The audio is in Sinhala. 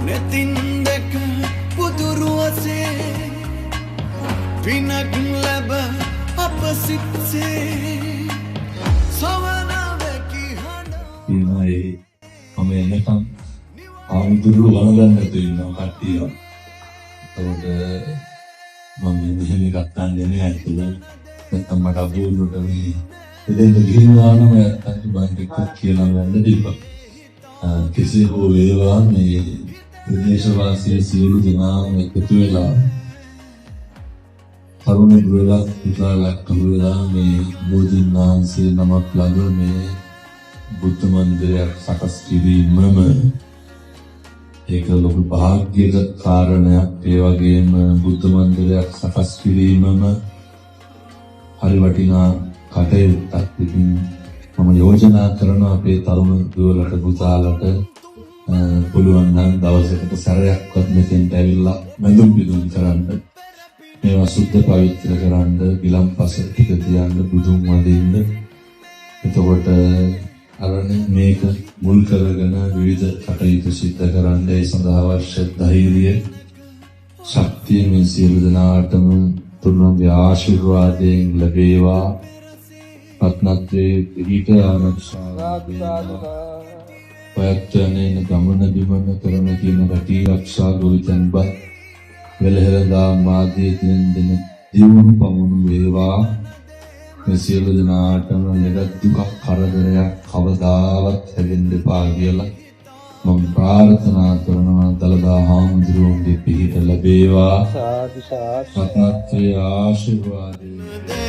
netin dek puduruase pinak laba apa sitse sawana veki handa inai ame enakan ආමුදුරු වරගන්න තියෙනවා කට්ටිය. ඒකට මම මෙහෙම එකක් ගන්න දෙන්නේ ඇතුළේ. නැත්නම් මට අබෝලුට මේ දෙන්න ගිහිනවා නම් අත් බංකෙක් කියලා ගන්න දීපක්. කෙසේ හෝ වේවා මේ විදේශවාසී සියලු දෙනාම එකතු වෙලා තරුණ ගුරුලා පුතාලා කවුරුලා මේ බෝධීන් වහන්සේ නමක් ළඟ මේ බුද්ධ මන්දිරයක් සකස් කිරීමම ඒක ලොකු භාග්‍යක කාරණයක්. ඒ වගේම බුද්ධ මන්දිරයක් සකස් කිරීමම හරි වටිනා කටයුත්තක්. ඉතින් මම යෝජනා කරන අපේ තරුණ දුවලට පුතාලට පුළුවන් නම් දවසකට සැරයක්වත් මෙතෙන්ට ඇවිල්ලා මඳුම් පිදුම් කරන්න, මේවා සුද්ධ පවිත්‍ර කරන්න, ගිලම්පස ටික තියන්න, බුදුන් වඳින්න. එතකොට අරණ මේක මුල් කරගෙන විවිධ කටයුතු සිද්ධ කරන්න ඒ සඳහා අවශ්‍ය ධෛර්යය, ශක්තිය මේ සියලු දෙනාටම තුන්වන්ගේ ආශිර්වාදයෙන් ලැබේවා. රත්නත්‍රයේ පිහිට ආරක්ෂා පයත්වනේන ගමන බිමන කරන කියන රටී ආරක්ෂා ගොවිතැන්පත් වෙලහෙළදා මාධ්‍යයෙන් දෙන දියුණු පමුණු වේවා. මේ සියලු දෙනාටම ලෙඩ දුක කරදරයක් කවදාවත් හැදෙන්න එපා කියලා මම ප්‍රාර්ථනා කරනවා. දලදා හාමුදුරුවන්ගේ පිහිට ලැබේවා. සාදු සාදු. සත්‍ය ආශිර්වාදේ